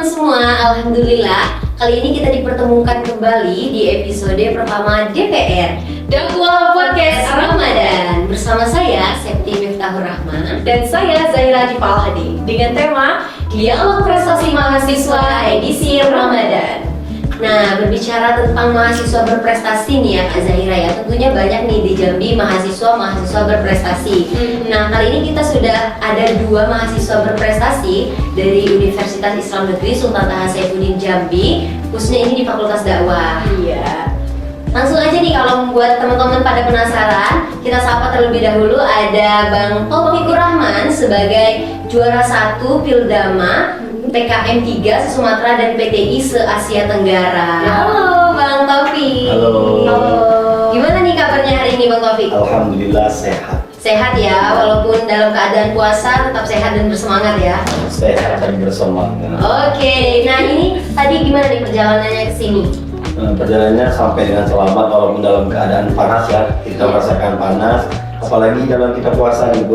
semua, alhamdulillah kali ini kita dipertemukan kembali di episode pertama DPR Dakwah Podcast Ramadan bersama saya Septi Miftahur Rahman dan saya Zahira Dipal Hadi dengan tema Dialog Prestasi Mahasiswa edisi Ramadan. Nah, berbicara tentang mahasiswa berprestasi nih ya Kak Zahira ya, tentunya banyak nih di Jambi mahasiswa berprestasi. Nah, kali ini kita sudah ada 2 mahasiswa berprestasi dari Universitas Islam Negeri Sultan Taha Saifuddin Jambi, khususnya ini di Fakultas Dakwah. Iya. Langsung aja nih, kalau membuat teman-teman pada penasaran, kita sapa terlebih dahulu ada Bang Taufikur Rahman sebagai juara 1 Pildama PKM 3 se-Sumatera dan PTI se-Asia Tenggara. Halo Bang Taufik. Halo. Gimana nih kabarnya hari ini Bang Taufik? Alhamdulillah sehat. Sehat ya, walaupun dalam keadaan puasa tetap sehat dan bersemangat ya. Sehat dan bersemangat. Oke, nah ini tadi gimana nih perjalanannya ke sini? Perjalanannya sampai dengan selamat walaupun dalam keadaan panas ya. Kita merasakan panas, apalagi dalam kita puasa nih,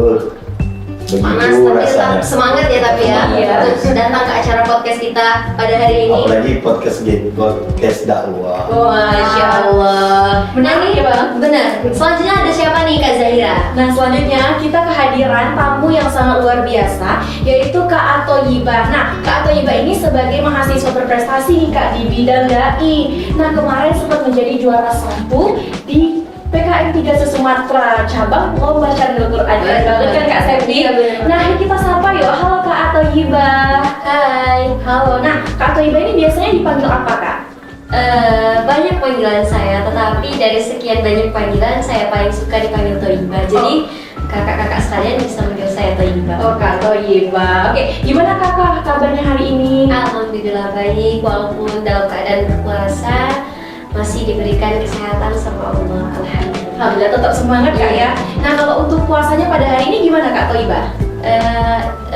Panas begitu tapi rasanya. tetap semangat ya tapi ya. Iya. Untuk datang ke acara podcast kita pada hari ini. Apalagi podcast dakwah. Masya Allah. Benar nih ya Bang? Benar. Selanjutnya ada siapa nih Kak Zahira? Nah selanjutnya kita kehadiran tamu yang sangat luar biasa, yaitu Kak Atoyibah. Nah Kak Atoyibah ini sebagai mahasiswa berprestasi nih Kak di bidang DAI. Nah kemarin sempat menjadi juara 1 di PKM 3 se-Sumatera cabang lomba Syaril Quran. Keren banget kan Kak Septi? Iya, bener. Nah kita sapa yuk. Halo Kak Atoyibah. Hai. Halo. Nah Kak Atoyibah ini biasanya dipanggil apa Kak? Banyak panggilan saya, tetapi dari sekian banyak panggilan saya paling suka dipanggil Toyibah. Jadi kakak-kakak sekalian bisa manggil saya Toyibah. Oh Kak Atoyibah. Oke, gimana kakak kabarnya hari ini? Alhamdulillah baik, walaupun dalam keadaan berpuasa masih diberikan kesehatan sama Allah. Alhamdulillah tetap semangat Kak ya. Nah kalau untuk puasanya pada hari ini gimana Kak Toyibah?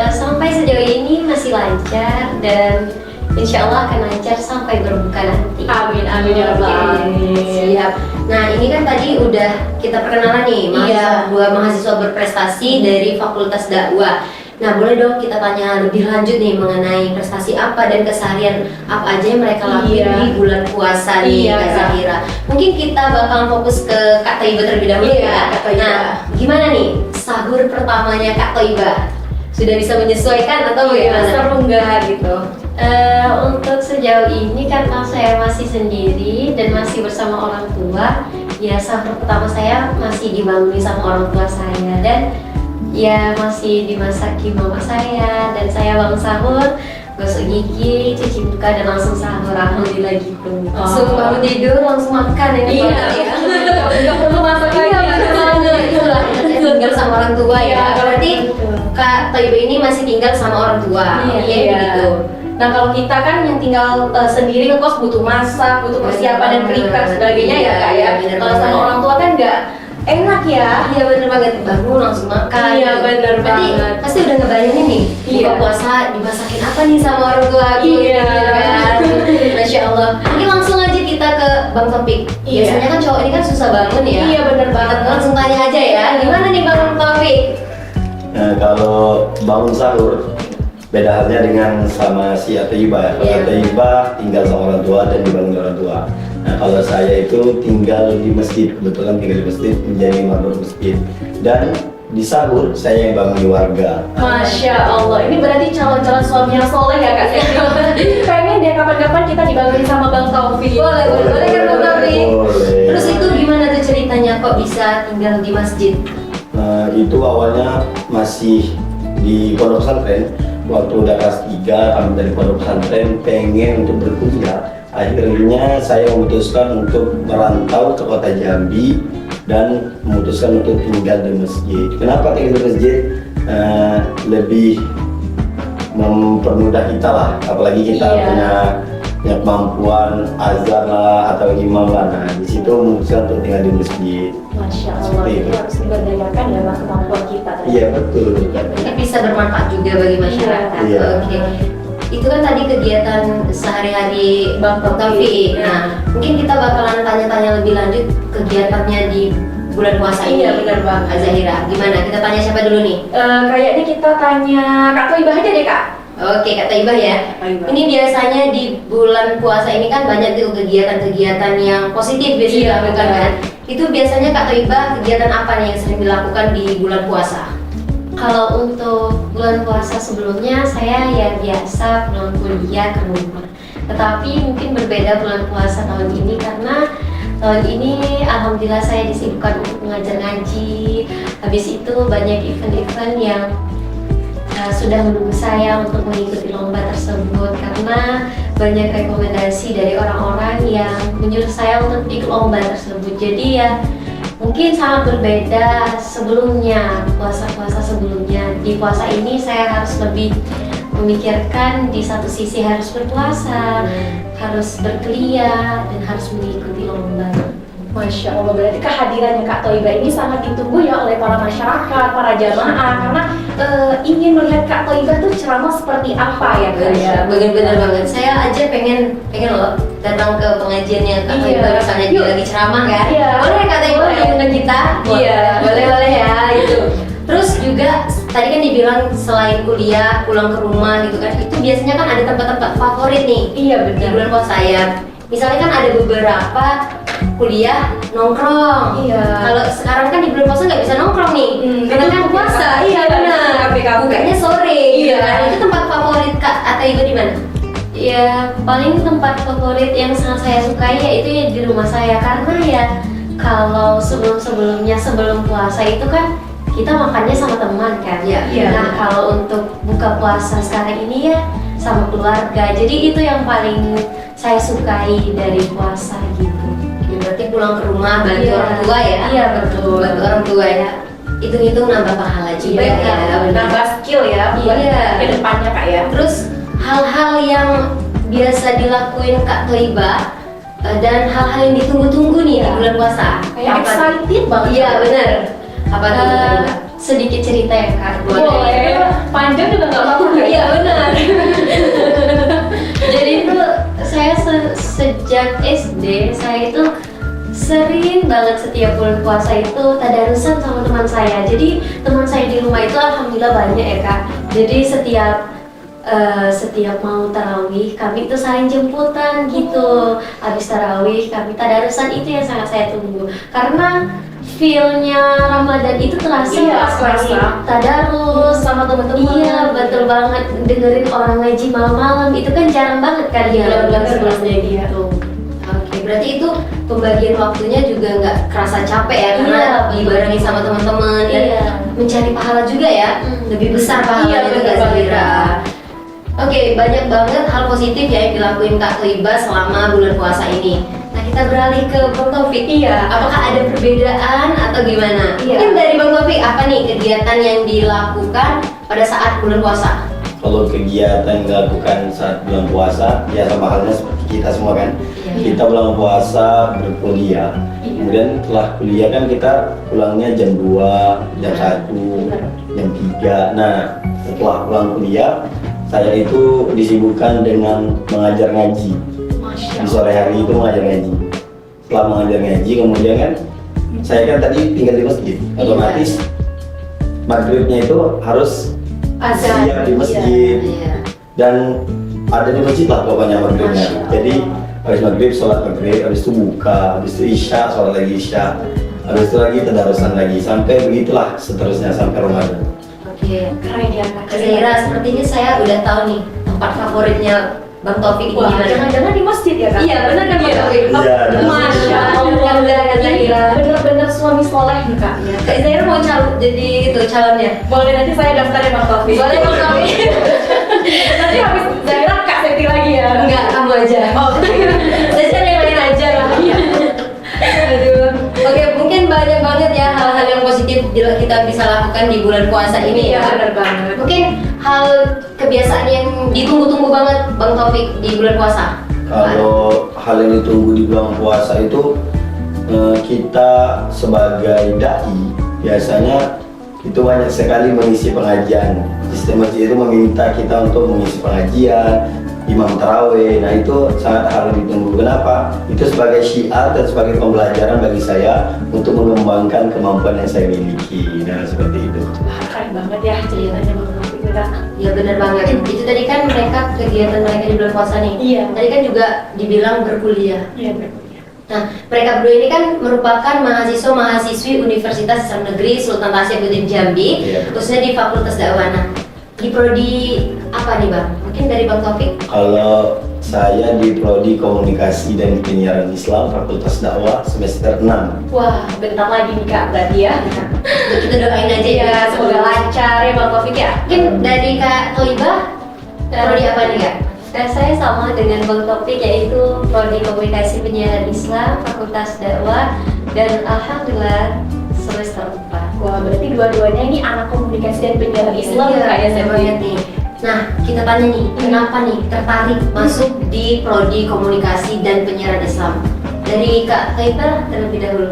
Sampai sejauh ini masih lancar dan insya Allah akan lancar sampai berbuka nanti. Amin amin ya rabbal alamin. Siap. Nah ini kan tadi udah kita perkenalan nih Iya. dua mahasiswa berprestasi dari Fakultas Dakwah. Nah boleh dong kita tanya lebih lanjut nih mengenai prestasi apa dan keseharian apa aja yang mereka lakuin Iya. di bulan puasa nih Iya, Kak Kak. Zahira. Mungkin kita bakalan fokus ke Kak Toyibah terlebih dahulu Iya, ya. Kak Toyibah. Nah gimana nih sahur pertamanya Kak Toyibah? Sudah bisa menyesuaikan atau bagaimana? Seru nggak gitu? Untuk sejauh ini karena saya masih sendiri dan masih bersama orang tua, ya sahur pertama saya masih dibangun sama orang tua saya dan ya masih dimasaki mama saya dan saya bangun sahur, gosok gigi, cuci muka dan langsung sahur. Alhamdulillah gitu. Langsung bangun tidur langsung makan ini Iya. banget ya. Nggak perlu masak lagi. Iya benar banget. Itulah kita tinggal sama orang tua ya. Iya, Berarti betul. Kak Toyibah ini masih tinggal sama orang tua. Iya. Begitu. Nah kalau kita kan yang tinggal sendiri ngekos butuh masak, butuh persiapan dan prepare sebagainya ya Kak ya. Iya, bener Kalau sama banget. orang tua kan nggak enak ya. Iya bener banget, bangun langsung makan. Iya, bener Berarti banget. pasti udah ngebayangin nih buka Iya. puasa dimasakin apa nih sama orang tua aku. Iya. gitu kan. Masya Allah. Mungkin langsung aja kita ke Bang Taufik. Iya. Biasanya kan cowok ini kan susah bangun ya. Iya bener banget. Kita langsung tanya aja ya. Gimana nih Bang Taufik? Kalau bangun sahur beda halnya dengan sama si Atoyibah ya. Kalau Iya. Atoyibah tinggal sama orang tua dan dibangun orang tua. Nah kalau saya itu tinggal di masjid, kebetulan tinggal di masjid menjadi makmum masjid. Dan di sahur saya yang bangun warga. Masya Allah, ini berarti calon-calon suami yang soleh ya Kak Septi. Pengen deh kapan-kapan kita dibangunin sama Bang Taufik. Boleh kan Bang Taufik? Boleh. Terus itu gimana tuh ceritanya kok bisa tinggal di masjid? Nah, itu awalnya masih di pondok pesantren. Waktu udah kelas 3 kami dari pondok pesantren pengen untuk berkuliah. Akhirnya saya memutuskan untuk merantau ke kota Jambi dan memutuskan untuk tinggal di masjid. Kenapa tinggal di masjid? Lebih mempermudah kita lah, apalagi kita Iya. punya kemampuan azan lah atau imam lah. Nah, di situ memutuskan untuk tinggal di masjid. Masya Allah, Seperti itu itu. harus diberdayakan ya Mas kemampuan kita. Iya betul. Jadi bisa bermanfaat juga bagi masyarakat. Iya. Oke. Itu kan tadi kegiatan sehari-hari Bang Taufik. Nah, mungkin kita bakalan tanya-tanya lebih lanjut kegiatannya di bulan puasa ini. Iya, benar banget. Kak Zahira, gimana? Kita tanya siapa dulu nih? Kayaknya kita tanya Kak Toyibah aja deh Kak. Oke, Kak Taibah ya. Kak Taibah. Ini biasanya di bulan puasa ini kan banyak tuh kegiatan-kegiatan yang positif biasanya Iya, dilakukan benar. kan. Itu biasanya Kak Taibah kegiatan apa nih yang sering dilakukan di bulan puasa? Kalau untuk bulan puasa sebelumnya saya ya biasa pulang kuliah ke rumah. Tetapi mungkin berbeda bulan puasa tahun ini karena tahun ini alhamdulillah saya disibukkan untuk mengajar ngaji. Habis itu banyak event-event yang sudah menunggu saya untuk mengikuti lomba tersebut karena banyak rekomendasi dari orang-orang yang menyuruh saya untuk ikut lomba tersebut. Jadi ya mungkin sangat berbeda sebelumnya, puasa-puasa sebelumnya. Di puasa ini saya harus lebih memikirkan di satu sisi harus berpuasa, harus berkuliah, dan harus mengikuti lomba. Masya Allah, berarti kehadirannya Kak Toibah ini sangat ditunggu ya oleh para masyarakat, para jamaah karena ingin melihat Kak Toibah tuh ceramah seperti apa ya Kak ya. Bener-bener banget. Saya aja pengen loh datang ke pengajiannya Kak Taibah, Iya. misalnya dia Yuk. lagi ceramah kan. Iya. Boleh Kak Taibah Boleh. diundang kita? Iya. Boleh ya itu. Terus juga tadi kan dibilang selain kuliah pulang ke rumah gitu kan, itu biasanya kan ada tempat-tempat favorit nih Iya di benar. bulan puasa ya. Misalnya kan ada beberapa kuliah nongkrong. Iya. Kalau sekarang kan di bulan puasa nggak bisa nongkrong nih, karena kan itu puasa. kafe. Iya benar. Kafe-kafe. Bukanya sore. Gitu Iya. kan. Itu tempat favorit Kak Ataiba di mana? Ya paling tempat favorit yang sangat saya sukai yaitu ya di rumah saya karena ya kalau sebelum-sebelumnya sebelum puasa itu kan kita makannya sama teman kan. Iya. Iya. Nah kalau untuk buka puasa sekarang ini ya sama keluarga. Jadi itu yang paling saya sukai dari puasa gitu. Ya, berarti pulang ke rumah bantu Iya. orang tua ya. Iya, betul. Bantu orang tua ya. Hitung-hitung nambah pahala juga Iya, ya. benar. nambah skill ya buat Iya. ke depannya Kak ya. Terus hal-hal yang biasa dilakuin Kak Toiba dan hal-hal yang ditunggu-tunggu nih di Iya. bulan puasa. Kayak Apa? excited banget. Iya benar. Apa tuh Kak Toiba? Sedikit cerita ya kak. Boleh. Panjang juga nggak apa-apa. Kak. Iya benar. Jadi itu saya sejak SD saya itu sering banget setiap bulan puasa itu tadarusan sama teman saya. Jadi teman saya di rumah itu alhamdulillah banyak ya kak. Jadi setiap mau tarawih kami itu saling jemputan gitu. Habis tarawih kami tadarusan, itu yang sangat saya tunggu karena feel-nya Ramadan itu terasa Iya, pas lagi terasa. tadarus Sama teman-teman. Iya betul banget, dengerin orang ngaji malam-malam itu kan jarang banget kan di Iya, bulan-bulan benar, sebelumnya benar. gitu. Oke, berarti itu pembagian waktunya juga nggak kerasa capek ya karena Iya. dibarengi sama teman-teman dan Iya. mencari pahala juga ya. Lebih besar pahalanya Iya, itu benar Kak banget, Zahira. Oke, banyak banget hal positif ya yang dilakuin Kak Toiba selama bulan puasa ini. Nah, kita beralih ke Bang Taufik. Iya. Apakah ada perbedaan atau gimana? Iya. Mungkin dari Bang Taufik, apa nih kegiatan yang dilakukan pada saat bulan puasa? Kalau kegiatan yang dilakukan saat bulan puasa, ya sama halnya seperti kita semua kan. Iya. Kita bulan puasa berkuliah. Iya. Kemudian setelah kuliah kan kita pulangnya jam 2, jam 1, jam 3. Nah, setelah pulang kuliah, saya itu disibukkan dengan mengajar ngaji. Masya Di sore hari itu mengajar ngaji. Setelah mengajar ngaji, kemudian kan saya kan tadi tinggal di masjid. Iya. Otomatis maghribnya itu harus Azan. siap di masjid. Iya. Dan ada di masjid lah pokoknya maghribnya. Masya Allah. Jadi habis maghrib sholat maghrib, habis itu buka, habis itu isya sholat lagi isya, habis itu lagi tadarusan lagi, sampai begitulah seterusnya sampai Ramadan. Oke. Keren ya Kak. Kak Zahira, sepertinya saya udah tahu nih tempat favoritnya Bang Taufik ini Wah, gimana? jangan-jangan di masjid ya Kak? Iya, benar kan Bang Taufik? Iya, di masjid. Masya Allah. Kak Zahira. Bener-bener suami soleh nih Kak ya. Kak Zahira mau jadi itu calonnya? Boleh, nanti saya daftarin Bang Taufik. Boleh Bang Taufik? Nanti habis Zahira Kak Seti lagi ya. Enggak, kamu aja. Oh, Saya cari yang lain aja lah. Aduh. Oke, mungkin banyak banget ya hal-hal yang positif kita bisa lakukan di bulan puasa ini iya ya. bener banget. Mungkin hal kebiasaan yang ditunggu-tunggu banget Bang Taufik di bulan puasa. Kalau hal yang ditunggu di bulan puasa itu kita sebagai dai biasanya itu banyak sekali mengisi pengajian. Sistem masjid itu meminta kita untuk mengisi pengajian, imam taraweh. Nah itu sangat hal yang ditunggu. Kenapa? Itu sebagai syiar dan sebagai pembelajaran bagi saya untuk mengembangkan kemampuan yang saya miliki. Nah seperti itu. Wah, keren banget ya ceritanya Bang Taufik. Kak. Ya benar banget. Itu tadi kan mereka kegiatan mereka di bulan puasa nih. Iya. Tadi kan juga dibilang berkuliah. Iya berkuliah. Nah, mereka berdua ini kan merupakan mahasiswa-mahasiswi Universitas Islam Negeri Sultan Tasyahudin Jambi, Iya. khususnya di Fakultas Dakwah. Nah, di prodi apa nih Bang? Mungkin dari Bang Taufik? Kalau saya di Prodi Komunikasi dan Penyiaran Islam Fakultas Dakwah semester 6. Wah, bentar lagi nih Kak berarti ya. Kita doain aja Iya, semoga lancar ya Bang Taufik ya. Mungkin dari Kak Toibah, prodi apa nih Kak? Dan saya sama dengan Bang Topik, yaitu Prodi Komunikasi Penyiaran Islam Fakultas Dakwah, dan alhamdulillah semester 4. Wah, berarti dua-duanya ini anak komunikasi dan penyiaran Islam Iya, Kak ya bener banget nih. Nah, kita tanya nih, kenapa nih tertarik masuk di Prodi Komunikasi dan Penyiaran Islam? Dari Kak Toibah terlebih dahulu.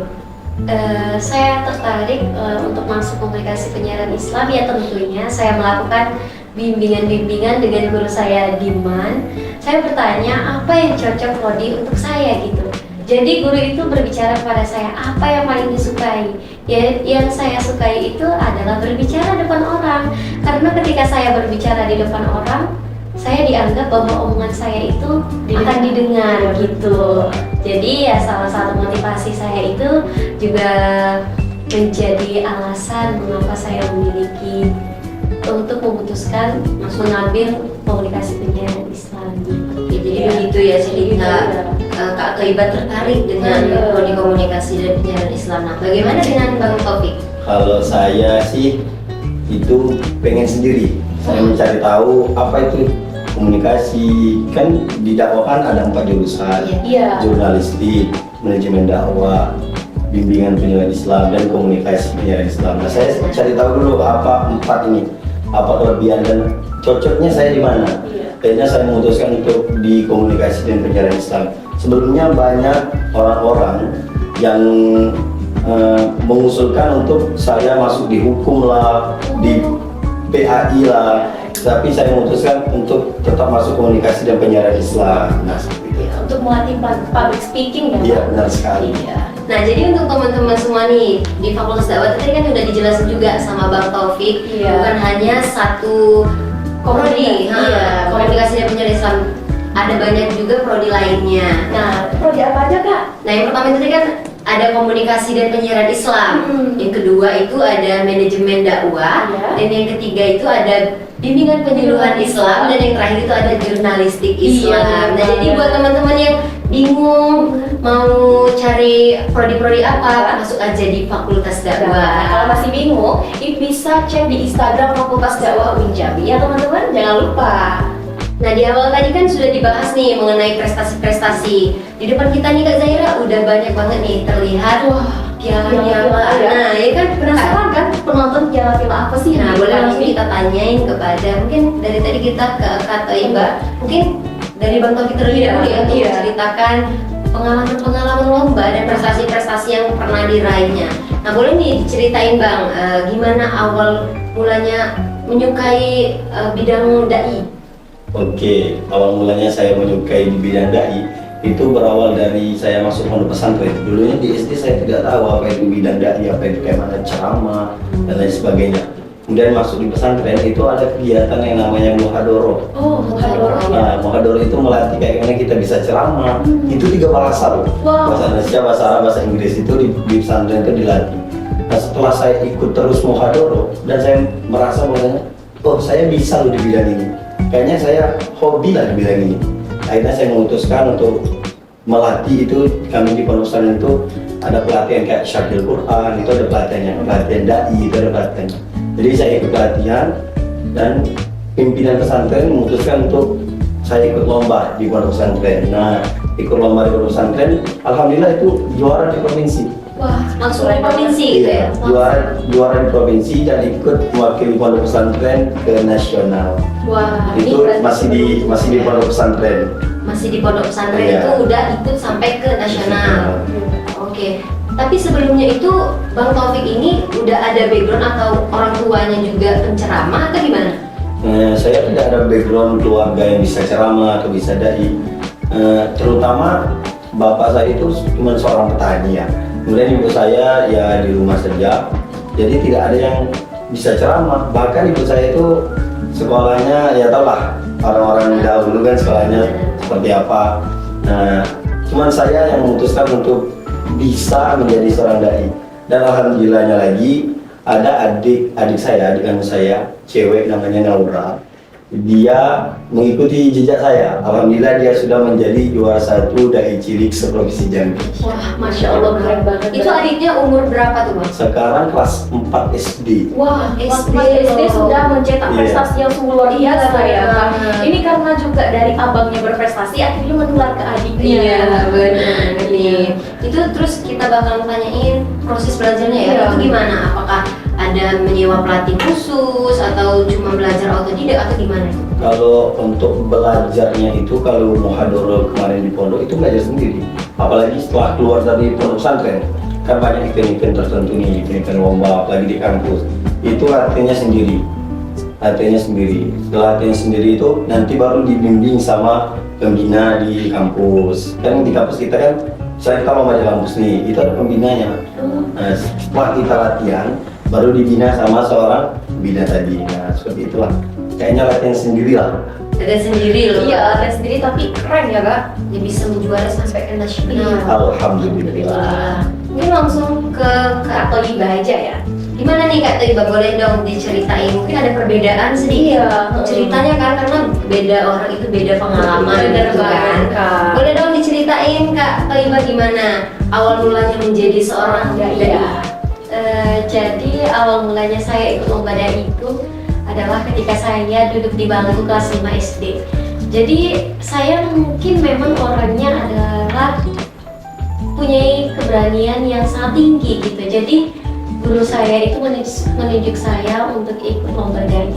Saya tertarik untuk masuk komunikasi penyiaran Islam, ya tentunya saya melakukan bimbingan-bimbingan dengan guru saya Diman. Saya bertanya apa yang cocok prodi untuk saya gitu. Jadi guru itu berbicara kepada saya apa yang paling disukai. Ya, yang saya sukai itu adalah berbicara depan orang. Karena ketika saya berbicara di depan orang, saya dianggap bahwa omongan saya itu akan didengar gitu. Jadi ya salah satu motivasi saya itu juga menjadi alasan mengapa saya memiliki untuk memutuskan mengambil komunikasi penyiaran Islam. Oke, jadi begitu ya cerita Kak Toibah tertarik dengan Iya. Prodi Komunikasi dan Penyiaran Islam. Nah, bagaimana dengan Bang Taufik? Kalau saya sih itu pengen sendiri. Saya mencari tahu apa itu komunikasi. Kan di dakwah kan ada 4 jurusan. Iya. Jurnalistik, manajemen dakwah, bimbingan penyiaran Islam, dan komunikasi penyiaran Islam. Nah, saya cari tahu dulu apa 4 ini, apa kelebihan dan cocoknya saya di mana. Iya. Akhirnya saya memutuskan untuk di komunikasi dan penyiaran Islam. Sebelumnya banyak orang-orang yang mengusulkan untuk saya masuk di hukum lah, di PAI lah, tapi saya memutuskan untuk tetap masuk komunikasi dan penyiaran Islam. Nah, seperti itu. Ya, untuk melatih public speaking ya. Iya, Bang? benar sekali. Iya. Nah, jadi untuk teman-teman semua nih di Fakultas Dakwah tadi kan udah dijelasin juga sama Bang Taufik, Iya. bukan hanya satu prodi, Iya. komunikasi dan penyiaran Islam. Ada banyak juga prodi lainnya. Nah, prodi apa aja Kak? Nah, yang pertama tadi kan ada komunikasi dan penyiaran Islam. Yang kedua itu ada manajemen dakwah, Iya. dan yang ketiga itu ada bimbingan penyuluhan Islam, dan yang terakhir itu ada jurnalistik Islam. Iya, Nah, benar. jadi buat teman-teman yang bingung mau cari prodi-prodi apa, masuk aja di Fakultas Nah, kalau Dakwah. masih bingung, bisa cek di Instagram Fakultas Dakwah UIN Jambi ya teman-teman, jangan lupa. Nah, di awal tadi kan sudah dibahas nih mengenai prestasi-prestasi. Di depan kita nih Kak Zaira udah banyak banget nih terlihat piala-piala. ya. Nah, ya kan Penasaran kan penonton piala-piala apa sih? Nah, yang boleh digelar langsung ini? kita tanyain kepada mungkin dari tadi kita ke Kak Toibah, mungkin dari Bang Taufik terlebih Iya, dahulu ya untuk iya. menceritakan pengalaman-pengalaman lomba dan prestasi-prestasi yang pernah diraihnya. Nah, boleh nih diceritain Bang, gimana awal mulanya menyukai bidang dai? Oke, awal mulanya saya menyukai di bidang dai itu berawal dari saya masuk pondok pesantren. Dulunya di SD saya tidak tahu apa itu bidang dai, apa itu kayak mana ceramah dan lain sebagainya. Kemudian masuk di pesantren itu ada kegiatan yang namanya muhadoroh. Oh, muhadoroh ya. Nah, muhadoroh itu melatih kayak gimana kita bisa ceramah. Itu 3 bahasa loh. Wow. Bahasa Indonesia, bahasa Arab, bahasa Inggris itu di pesantren itu dilatih. Nah, setelah saya ikut terus muhadoroh dan saya merasa bahwa oh saya bisa loh di bidang ini. Kayaknya saya hobi lah di bidang ini. Akhirnya saya memutuskan untuk melatih itu. Kami di pondok pesantren itu ada pelatihan kayak syarhil Quran, itu ada pelatihannya, pelatihan dai itu ada pelatihannya. Jadi saya ikut pelatihan dan pimpinan pesantren memutuskan untuk saya ikut lomba di pondok pesantren. Nah, ikut lomba di pondok pesantren, alhamdulillah itu juara di provinsi. Wah, Langsung di provinsi gitu ya? Juara di provinsi dan ikut mewakili pondok pesantren ke nasional. Wah, Itu berarti masih di pondok pesantren. Masih di pondok pesantren Iya. itu udah ikut sampai ke nasional. Oke. Tapi sebelumnya itu Bang Taufik ini udah ada background atau orang tuanya juga penceramah atau gimana? Saya tidak ada background keluarga yang bisa ceramah atau bisa dai. Terutama bapak saya itu cuma seorang petani ya. Kemudian ibu saya ya di rumah saja. Jadi tidak ada yang bisa ceramah. Bahkan ibu saya itu sekolahnya ya tau lah orang-orang dahulu kan sekolahnya seperti apa. Nah, cuman saya yang memutuskan untuk bisa menjadi seorang dai. Dan alhamdulillahnya lagi ada adik saya, adik kandung saya, cewek namanya Naura. Dia mengikuti jejak saya. Alhamdulillah dia sudah menjadi juara 1 dai cilik seprovinsi Jambi. Wah, masya Allah keren banget. Itu adiknya umur berapa tuh, Bang? Sekarang kelas 4 SD. Wah, SD SD sudah mencetak Iya. prestasi yang sungguh luar biasa Iya, ya Kak. banget. Ini karena juga dari abangnya berprestasi akhirnya menular ke adiknya. Iya, benar nih. Itu terus kita bakal tanyain proses belajarnya ya. Iya. Itu gimana? Apakah ada menyewa pelatih khusus atau cuma belajar otodidak atau gimana? Kalau untuk belajarnya itu kalau muhadharah kemarin di pondok itu belajar sendiri. Apalagi setelah keluar dari pondok pesantren kan banyak event-event tertentu nih, event lomba apalagi di kampus. Itu latihannya sendiri. Latihannya sendiri. Setelah latihan sendiri itu nanti baru dibimbing sama pembina di kampus. Kan di kampus kita kan misalnya kita lomba di kampus nih, itu ada pembinanya. Nah, setelah kita latihan baru dibina sama seorang pembina tadi. Nah, seperti itulah. Kayaknya latihan sendiri lah. Ada sendiri loh. Iya, ada sendiri tapi keren ya Kak. Dia bisa menjuara sampai ke nasional. Alhamdulillah. Ini langsung ke Kak Toyibah aja ya. Gimana nih Kak Toyibah, boleh dong diceritain? Mungkin ada perbedaan sedikit Iya. ceritanya kan, karena beda orang itu beda pengalaman Bener gitu banget, kan. Kak. Boleh dong diceritain Kak Toyibah gimana awal mulanya menjadi seorang Dai. dai? Jadi awal mulanya saya ikut lomba dai itu adalah ketika saya duduk di bangku kelas 5 SD. Jadi saya mungkin memang orangnya adalah punya keberanian yang sangat tinggi gitu. Jadi guru saya itu menunjuk saya untuk ikut lomba dai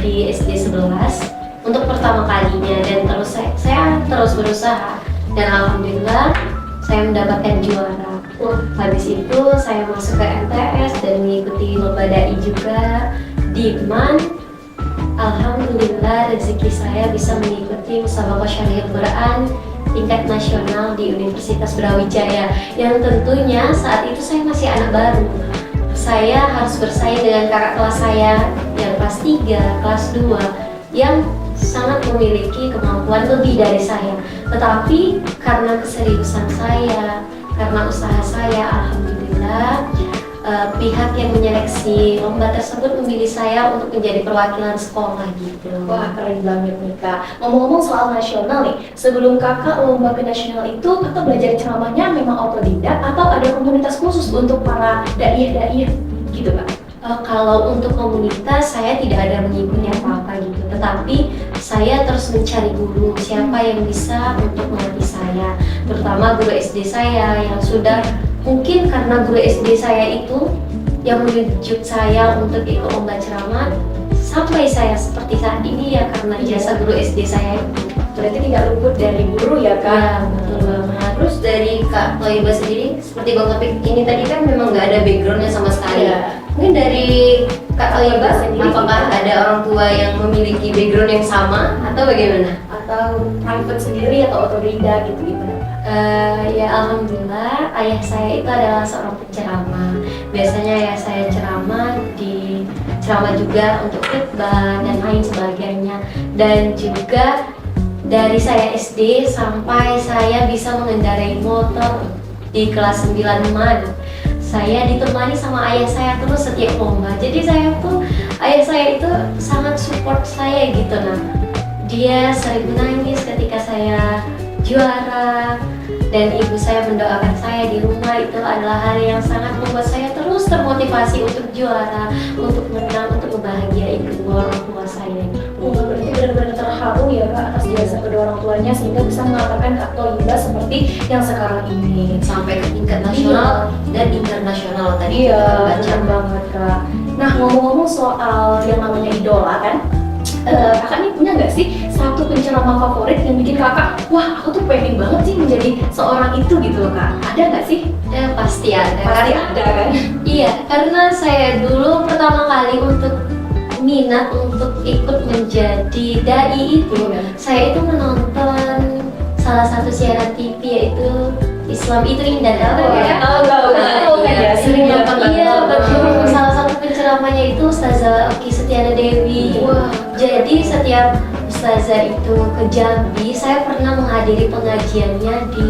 di SD 11 untuk pertama kalinya, dan terus saya terus berusaha dan alhamdulillah saya mendapatkan juara. Habis itu saya masuk ke MTS dan mengikuti lomba dai juga di MAN. Alhamdulillah rezeki saya bisa mengikuti musabaqah syariah Quran tingkat nasional di Universitas Brawijaya, yang tentunya saat itu saya masih anak baru. Saya harus bersaing dengan kakak kelas saya yang kelas 3, kelas 2 yang sangat memiliki kemampuan lebih dari saya. Tetapi karena keseriusan saya, karena usaha saya, alhamdulillah pihak yang menyeleksi lomba tersebut memilih saya untuk menjadi perwakilan sekolah gitu. Wah, keren banget nih Kak. Ngomong-ngomong soal nasional nih, sebelum Kakak lomba ke nasional itu, Kakak belajar ceramahnya memang otodidak atau ada komunitas khusus untuk para dai gitu Kak? Kalau untuk komunitas saya tidak ada mengikuti apa-apa gitu, tetapi saya terus mencari guru siapa yang bisa untuk melatih saya, terutama guru SD saya yang sudah, mungkin karena guru SD saya itu yang menunjuk saya untuk ikut lomba ceramah sampai saya seperti saat ini ya karena jasa guru SD saya itu. Berarti tidak luput dari guru ya Kak? Ya, betul banget. Terus dari Kak Toyibah sendiri, seperti Bang Topik ini tadi kan memang nggak ada backgroundnya sama sekali. Iya. Mungkin dari Kak Toyibah Sendiri. apakah ada orang tua yang memiliki background yang sama atau bagaimana? Atau private sendiri atau otodidak gitu gimana? Ya alhamdulillah ayah saya itu adalah seorang penceramah. Biasanya ayah saya ceramah juga untuk khutbah dan lain sebagainya. Dan juga dari saya SD sampai saya bisa mengendarai motor di kelas 9 MAN, saya ditemani sama ayah saya terus setiap lomba. Jadi ayah saya itu sangat support saya gitu. Nah, dia sering menangis ketika saya juara, dan ibu saya mendoakan saya di rumah. Itu adalah hal yang sangat membuat saya terus termotivasi untuk juara, untuk menang, untuk membahagiakan kedua orang tua saya. Berarti benar-benar terharu ya Kak atas jasa kedua orang tuanya sehingga bisa mengantarkan Kak Toyibah seperti yang sekarang ini. Sampai ke tingkat nasional dan internasional tadi Iya, kita baca. keren banget Kak. Nah, ngomong-ngomong soal yang namanya idola kan, Kakak nih punya nggak sih satu penceramah favorit yang bikin Kakak, wah aku tuh pengen banget sih menjadi seorang itu gitu loh Kak? Ada nggak sih? Ya pasti ada. Pasti Karena- ada kan? Iya, karena saya dulu pertama kali untuk minat untuk ikut menjadi dai itu, saya itu menonton salah satu siaran TV yaitu Islam itu Indah, tahu ya? Tahu kan ya, sering nonton Iya, banget. betul. Salah satu penceramahnya itu Ustazah Oki Setiana Dewi. Wah, Jadi setiap ustazah itu ke Jambi, saya pernah menghadiri pengajiannya di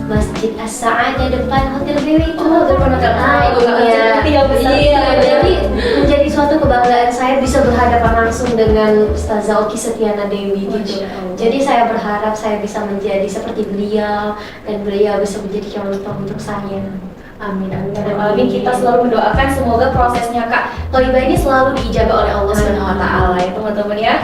Masjid As-Sa'adah depan Hotel BW itu. Oh, depan Hotel BW. Iya. Iya, besar. Iya, jadi menjadi suatu kebanggaan saya bisa berhadapan langsung dengan Ustazah Oki Setiana Dewi gitu. Masya Allah. Jadi saya berharap saya bisa menjadi seperti beliau dan beliau bisa menjadi contoh untuk saya. Amin, amin. Dan amin, kita selalu mendoakan semoga prosesnya Kak Thoibah ini selalu diijabah oleh Allah Subhanahu wa taala ya, teman-teman ya.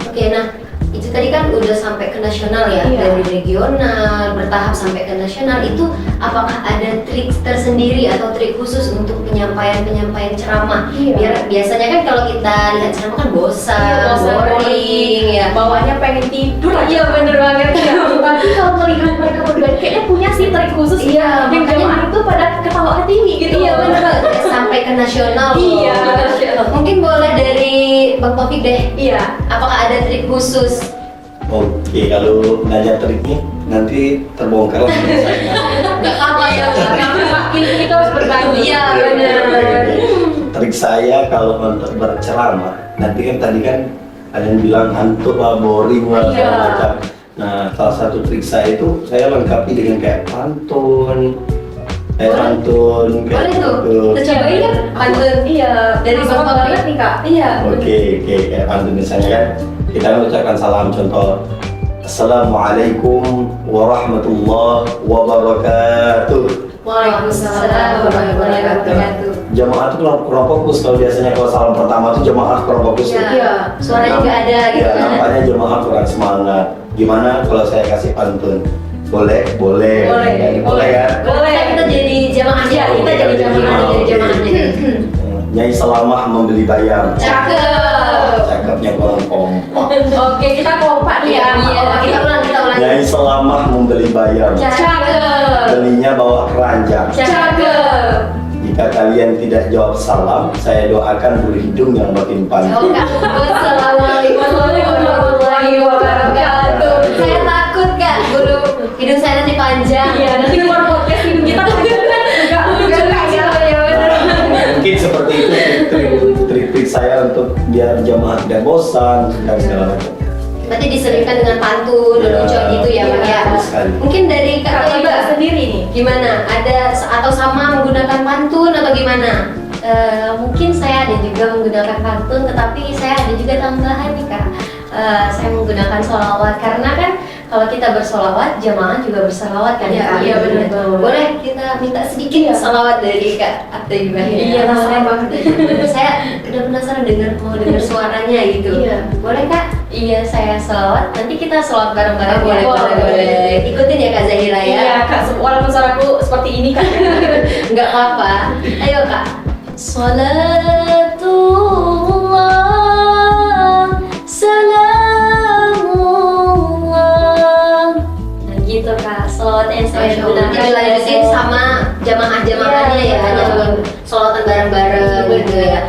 Oke, nah itu tadi kan udah sampai ke nasional ya, Iya. dari regional bertahap sampai ke nasional. Itu apakah ada trik tersendiri atau trik khusus untuk penyampaian ceramah? Iya. Biasanya kan kalau kita lihat ceramah kan bosan, boring ya. Bawahnya pengen tidur aja. Iya, bener banget ya. Tapi kalau melihat mereka berdua ini kayaknya punya sih trik khusus Iya, yang makanya- jamaah itu pada ketawa hati gitu. Iya bener banget, sampai ke nasional loh. Iya. Mungkin boleh dari Bang Taufik deh. Iya. Apakah ada trik khusus? Oke, kalau nanya triknya nanti terbongkar lah sama saya. Gak apa ya. Ini kita harus berbagi. Iya bener. Trik saya kalau untuk berceramah, nanti kan tadi kan ada yang bilang ngantuk lah, boring lah, Iya. segala macam. Nah, salah satu trik saya itu saya lengkapi dengan kayak pantun, pantun kayak Boleh tuh. gitu. Kita cobain kan pantun. Iya. Dari Sama Bang Taufik. banget nih Kak. Iya. Oke, kayak pantun misalnya kan kita mengucapkan salam, contoh Assalamualaikum warahmatullahi wabarakatuh. Waalaikumsalam warahmatullahi wabarakatuh. Jamaah itu kurang fokus kalau biasanya kalau salam pertama itu jamaah kurang fokus. Iya. Iya. Suaranya nggak ada gitu Ya, kan. nampaknya jemaah kurang semangat. Gimana kalau saya kasih pantun? Boleh, boleh. Boleh kan? Boleh. Kita jadi jamaahnya. Kita Oke, jadi jadi jamaahnya. jamaah. Jadi jamaahnya. Nyai Salamah membeli bayam. Cakep. Cakepnya kurang kompak. Oke, kita kompak nih ya. Iya. Kita ulang. Nyai Salamah membeli bayam. Cakep. Belinya bawa keranjang. Cakep. Jika kalian tidak jawab salam, saya doakan bulu hidung yang makin panjang. Wassalamualaikum warahmatullahi wabarakatuh. Saya takut Kak, bulu hidung saya nanti panjang. Iya, nanti keluar podcast hidung kita enggak lucu ya. Mungkin seperti itu trik-trik saya untuk biar jamaah tidak bosan dan segala macam. Berarti diselipkan dengan pantun, Iya. lucu gitu ya Bang ya. Betul sekali. Mungkin dari Kak Kak Thoibah Thoibah sendiri nih. gimana? Ada atau sama menggunakan pantun atau gimana? Mungkin saya ada juga menggunakan pantun, tetapi saya ada juga tambahan nih Kak. Saya menggunakan sholawat karena kan kalau kita bersolawat, jamaah juga bersolawat kan Iya, Kak? iya benar. betul. Boleh kita minta sedikit Iya. salawat dari Kak Thoibah ya? Iya, penasaran banget. Saya udah penasaran mau dengar suaranya gitu. Iya. Boleh Kak? Iya, saya sholawat. Nanti kita sholawat bareng-bareng Boleh, ya. boleh, boleh. Ikutin ya Kak Zahira ya. Iya, Kak, walaupun suaraku seperti ini Kak. Enggak apa-apa. Ayo Kak. Salatullah, salamullah. Nah gitu Kak, sholawat yang saya Masya Allah. gunakan. Jadi lanjutin sama jamaah-jamaahnya Iya, ya, hanya betul. bukan sholawatan bareng-bareng gitu ya.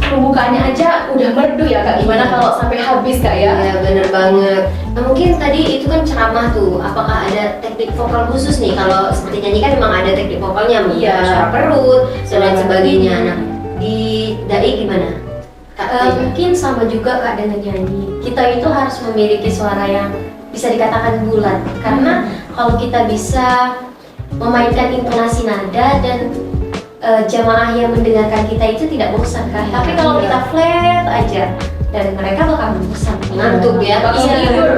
Pembukaannya aja udah merdu ya Kak. Gimana kalau sampai habis Kak ya? Iya bener banget. Nah mungkin tadi itu kan ceramah tuh. Apakah ada teknik vokal khusus nih? Kalau seperti nyanyi kan memang ada teknik vokalnya, mungkin Iya. suara perut dan lain Suara. sebagainya. Nah di dai gimana? Kak Thoibah? Mungkin sama juga Kak dengan nyanyi. Kita itu harus memiliki suara yang bisa dikatakan bulat. Karena kalau kita bisa memainkan intonasi nada dan jamaah yang mendengarkan kita itu tidak bosan kan. Tapi kalau Iya. kita flat aja dan mereka bakal bosan. Ngantuk ya? Bakal Iya. tidur.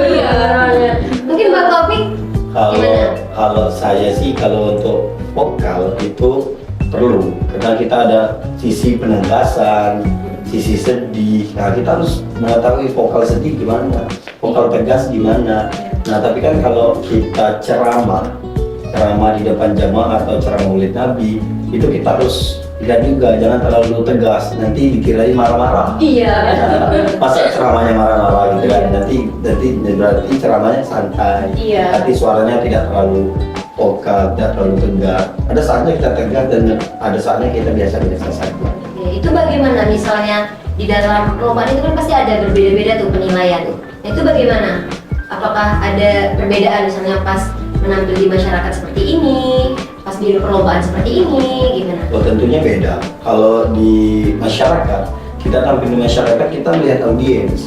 Iya. Mungkin Mbak Taufik Kalau Gimana? kalau saya sih kalau untuk vokal itu perlu karena kita ada sisi penegasan, sisi sedih. Nah kita harus mengetahui vokal sedih gimana, vokal tegas gimana. Nah tapi kan kalau kita ceramah di depan jamaah atau ceramah Maulid Nabi itu kita harus lihat juga jangan terlalu tegas nanti dikirain marah-marah. Iya. Nah, masa ceramahnya marah-marah gitu kan nanti berarti ceramahnya santai. Iya. Nanti suaranya tidak terlalu vokal, tidak terlalu tegas. Ada saatnya kita tegas dan ada saatnya kita biasa-biasa saja. ya, itu bagaimana misalnya di dalam perlombaan itu kan pasti ada berbeda-beda tuh penilaian tuh. Nah, itu bagaimana? Apakah ada perbedaan misalnya pas menampil di masyarakat seperti ini, pas di perlombaan seperti ini, gimana? Oh tentunya beda. Kalau di masyarakat kita tampil di masyarakat, kita melihat audiens.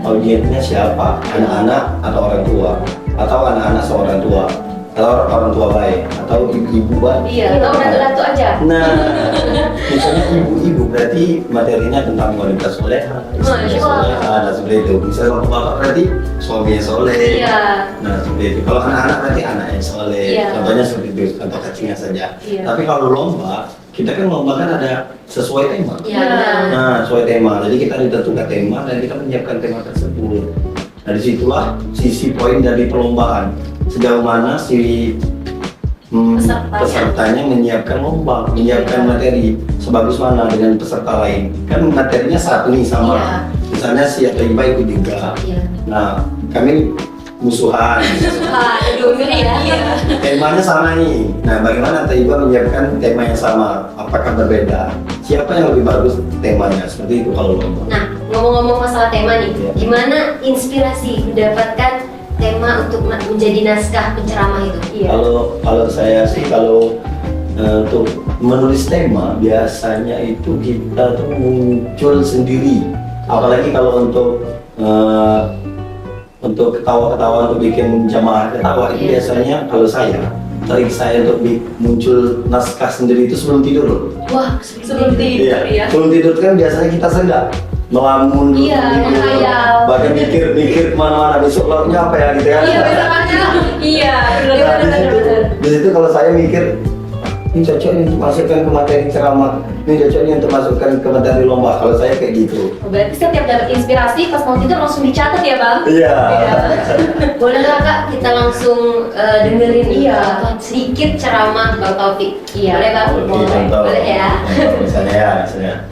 Audiensnya siapa? Anak-anak atau orang tua? Atau anak-anak seorang tua? Atau orang tua baik? Atau ibu-ibu baik? Iya, atau datu-datu aja. Nah, misalnya ibu-ibu berarti materinya tentang wanita soleha, istri soleha, dan seperti itu. Misalnya bapak berarti suami yang soleh. Iya. Nah, seperti itu. Kalau anak-anak berarti anak yang soleh. Iya. Contohnya seperti itu, contoh kecilnya saja. Iya. Tapi kalau lomba, kita kan lomba kan ada sesuai tema. Iya, benar. Nah, sesuai tema. Jadi kita ditentukan tema dan kita menyiapkan tema tersebut. Nah, disitulah sisi poin dari perlombaan. Sejauh mana si pesertanya menyiapkan lomba, menyiapkan materi sebagus mana dengan peserta lain. Kan materinya satu nih sama. Iya. Misalnya si Atoiba ikut juga. Iya. Nah, kami musuhan. Aduh, ngeri ya. Temanya sama nih. Nah, bagaimana Atoiba menyiapkan tema yang sama? Apakah berbeda? Siapa yang lebih bagus temanya? Seperti itu kalau lomba. Nah, ngomong-ngomong masalah tema nih, Iya. gimana inspirasi mendapatkan tema untuk menjadi naskah penceramah itu? Iya. Kalau saya sih untuk menulis tema biasanya itu kita tuh muncul sendiri. Apalagi kalau untuk ketawa-ketawa, untuk bikin jamaah ketawa itu biasanya kalau trik saya untuk muncul naskah sendiri itu sebelum tidur loh. Wah, Sebelum tidur ya. Sebelum tidur kan biasanya kita senggak melamun dulu, Iya, tidur, menghayal. bahkan mikir kemana-mana besok lauknya apa ya gitu kan. Iya, besokannya. Iya, Nah, benar. di situ kalau saya mikir ini cocok nih untuk masukkan ke materi ceramah, ini cocok nih untuk masukkan ke materi lomba. Kalau saya kayak gitu. Berarti setiap dapat inspirasi pas mau tidur langsung dicatat ya, Bang? Iya. boleh nggak Kak kita langsung dengerin Iya. sedikit ceramah Bang Taufik? Iya. Boleh Bang? Oke, contoh. Boleh ya. Contoh, misalnya.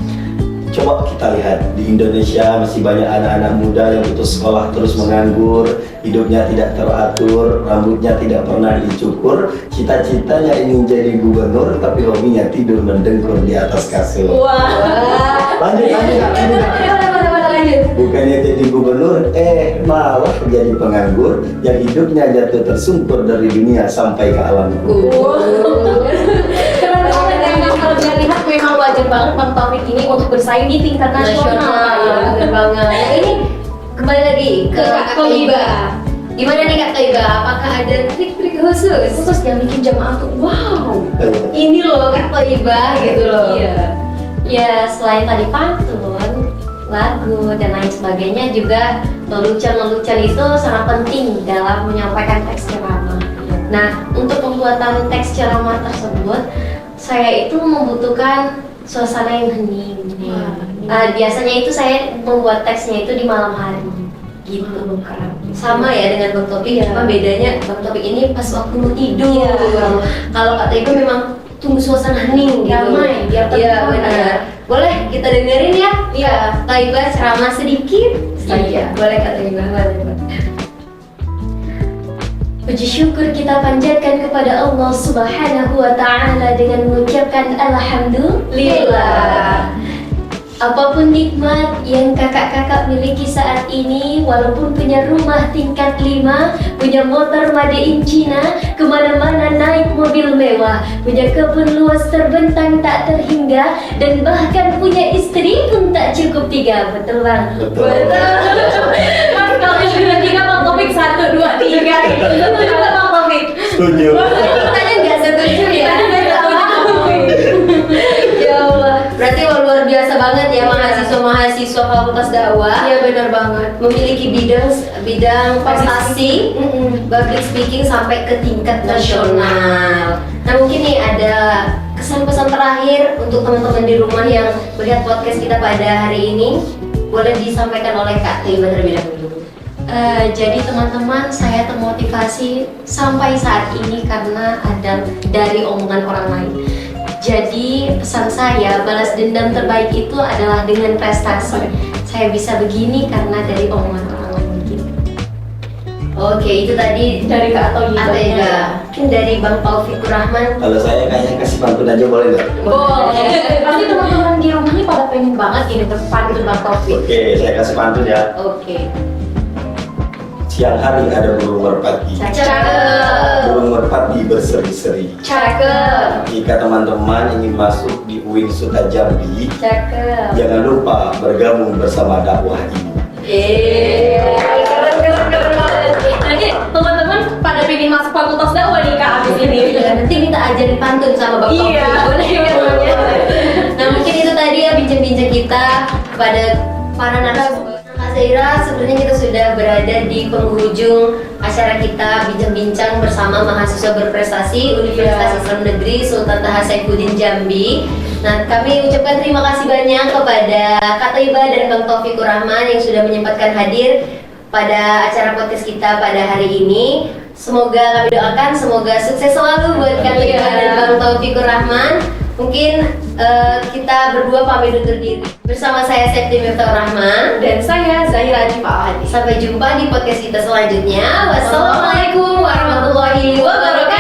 Coba kita lihat di Indonesia masih banyak anak-anak muda yang putus sekolah terus menganggur, hidupnya tidak teratur, rambutnya tidak pernah dicukur, cita-citanya ingin jadi gubernur tapi hobinya tidur mendengkur di atas kasur. Wah. Lanjut. Bukannya jadi gubernur, malah jadi penganggur yang hidupnya jatuh tersungkur dari dunia sampai ke alam kubur. Keren banget ya, Bang. Kalau dilihat memang wajar banget Bang Taufik ini untuk bersaing di tingkat nasional. Nasional, bener banget. Nah ini kembali lagi ke Kak Toiba. Gimana nih Kak Toiba? Apakah ada trik-trik khusus? Khusus yang bikin jamaah tuh wow. Ini loh Kak Toiba gitu loh. Iya. Ya selain tadi pantun, lagu dan lain sebagainya juga lelucon-lelucon itu sangat penting dalam menyampaikan teks ceramah. Nah, untuk pembuatan teks ceramah tersebut, saya itu membutuhkan suasana yang hening. Biasanya itu saya membuat teksnya itu di malam hari, gitu. Sama ya dengan Bang Topik, Iya. cuma bedanya Bang Topik ini pas waktu mau tidur. Iya. Kalau Kak Toiba memang tunggu suasana hening gitu. Damai, biar Iya tenang. benar. Boleh kita dengerin ya? Iya. Toiba ceramah sedikit saja. Iya. Boleh Kak Toiba. Puji syukur kita panjatkan kepada Allah Subhanahu wa Ta'ala dengan mengucapkan Alhamdulillah. Apapun nikmat yang kakak-kakak miliki saat ini, walaupun punya rumah tingkat 5, punya motor made in China, kemana-mana naik mobil mewah, punya kebun luas terbentang tak terhingga, dan bahkan punya istri pun tak cukup 3. Betul Bang? Betul. Mas kalau yang 3 Bang Taufik 1, 2, 3. Itu juga Bang Taufik. Setuju. Katanya nggak setuju ya? Ya Allah, berarti luar biasa banget ya mahasiswa-mahasiswa Fakultas Dakwah. Iya benar banget. Memiliki bidang prestasi, public speaking sampai ke tingkat nasional. Nah mungkin nih ada kesan-pesan terakhir untuk teman-teman di rumah yang melihat podcast kita pada hari ini, boleh disampaikan oleh Kak Toiba terlebih dahulu. Jadi teman-teman, saya termotivasi sampai saat ini karena ada dari omongan orang lain. Jadi pesan saya, balas dendam terbaik itu adalah dengan prestasi. Saya bisa begini karena dari omongan orang lain gitu. Oke, itu tadi Dari Kak Toiba. Mungkin dari Bang Taufikur Rahman. Kalau saya kayaknya kasih pantun aja boleh nggak? Boleh. Pasti teman-teman di rumah nih pada pengen banget ini pantun Bang Taufik. Oke, saya kasih pantun ya. Oke. Siang hari ada burung merpati. Cakep. Burung merpati berseri-seri. Cakep. Jika teman-teman ingin masuk di UIN Suta Jambi, Cakep. jangan lupa bergabung bersama dakwah ini. Keren banget. Nanti teman-teman pada pengen masuk fakultas dakwah nih kak abis ini. Ya, nanti minta ajarin pantun sama Bang Taufik. Iya. Boleh. Nah mungkin itu tadi ya bincang-bincang kita kepada para narasumber. Kak Zaira, sebenarnya kita sudah berada di penghujung acara kita bincang-bincang bersama mahasiswa berprestasi Universitas Islam Negeri Sultan Taha Saifuddin Jambi. Nah, kami ucapkan terima kasih banyak kepada Kak Thaibah dan Bang Taufikur Rahman yang sudah menyempatkan hadir pada acara podcast kita pada hari ini. Semoga kami doakan semoga sukses selalu buat Kak Thaibah dan Bang Taufikur Rahman. Mungkin kita berdua pamit undur diri. Bersama saya Septi Miftahur Rahman Dan saya Zahira Jifa Hadi. Sampai jumpa di podcast kita selanjutnya. Wassalamualaikum warahmatullahi wabarakatuh.